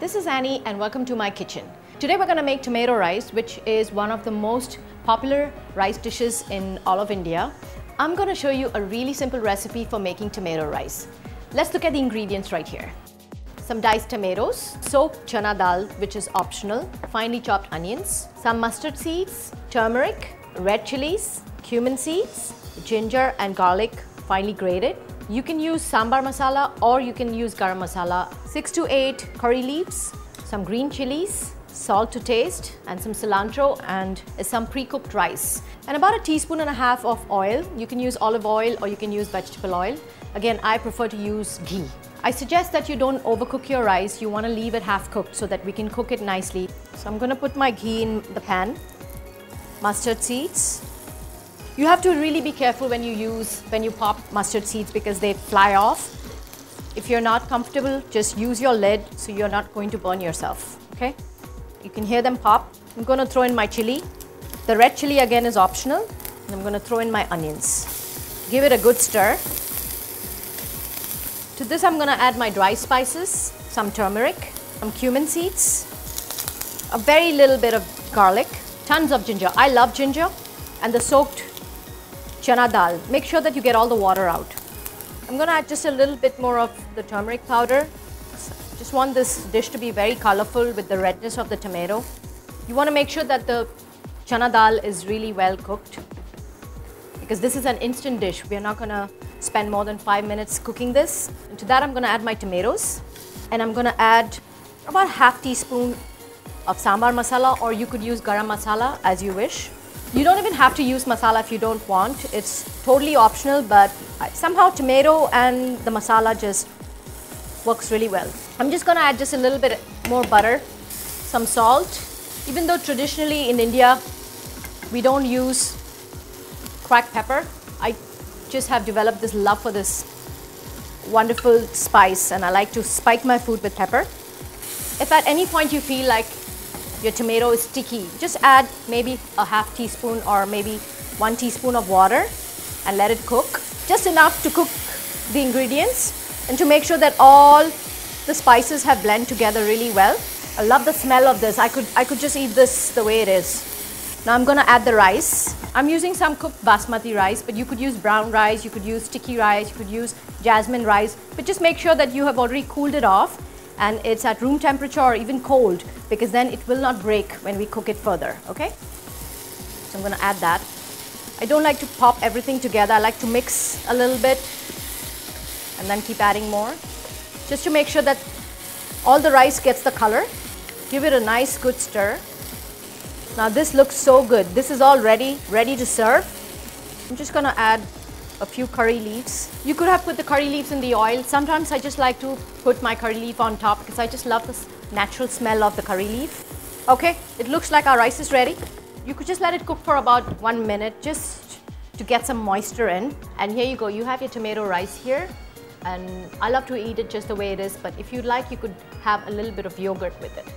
this is Annie and welcome to my kitchen. Today we're going to make tomato rice, which is one of the most popular rice dishes in all of India. I'm going to show you a really simple recipe for making tomato rice. Let's look at the ingredients right here. Some diced tomatoes, soaked chana dal, which is optional, finely chopped onions, some mustard seeds, turmeric, red chillies, cumin seeds, ginger and garlic finely grated. You can use sambar masala or you can use garam masala. 6 to 8 curry leaves, some green chillies, salt to taste, and some cilantro, and some pre-cooked rice. And about 1.5 teaspoons of oil. You can use olive oil or you can use vegetable oil. Again, I prefer to use ghee. I suggest that you don't overcook your rice. You want to leave it half cooked so that we can cook it nicely. So I'm going to put my ghee in the pan. Mustard seeds. You have to really be careful when you pop mustard seeds because they fly off. If you're not comfortable, just use your lid so you're not going to burn yourself, okay? You can hear them pop. I'm going to throw in my chili. The red chili again is optional. And I'm going to throw in my onions. Give it a good stir. To this I'm going to add my dry spices, some turmeric, some cumin seeds, a very little bit of garlic, tons of ginger. I love ginger, and the soaked chana dal. Make sure that you get all the water out. I'm going to add just a little bit more of the turmeric powder. Just want this dish to be very colorful with the redness of the tomato. You want to make sure that the chana dal is really well cooked because this is an instant dish. We are not going to spend more than 5 minutes cooking this. And to that I'm going to add my tomatoes, and I'm going to add about 1/2 teaspoon of sambar masala, or you could use garam masala as you wish. You don't even have to use masala if you don't want. It's totally optional, but somehow tomato and the masala just works really well. I'm just going to add just a little bit more butter, some salt. Even though traditionally in India we don't use cracked pepper, I just have developed this love for this wonderful spice, and I like to spike my food with pepper. If at any point you feel like your tomato is sticky, just add maybe 1/2 teaspoon or maybe 1 teaspoon of water and let it cook. Just enough to cook the ingredients and to make sure that all the spices have blended together really well. I love the smell of this. I could just eat this the way it is. Now I'm going to add the rice. I'm using some cooked basmati rice, but you could use brown rice, you could use sticky rice, you could use jasmine rice, but just make sure that you have already cooled it off and it's at room temperature or even cold, because then it will not break when we cook it further, okay? So I'm going to add that. I don't like to pop everything together. I like to mix a little bit and then keep adding more, just to make sure that all the rice gets the color. Give it a nice good stir. Now this looks so good. This is all ready to serve. I'm just going to add a few curry leaves. You could have put the curry leaves in the oil. Sometimes I just like to put my curry leaf on top because I just love this natural smell of the curry leaf. Okay, it looks like our rice is ready. You could just let it cook for about 1 minute just to get some moisture in. And here you go, you have your tomato rice here. And I love to eat it just the way it is, but if you'd like, you could have a little bit of yogurt with it.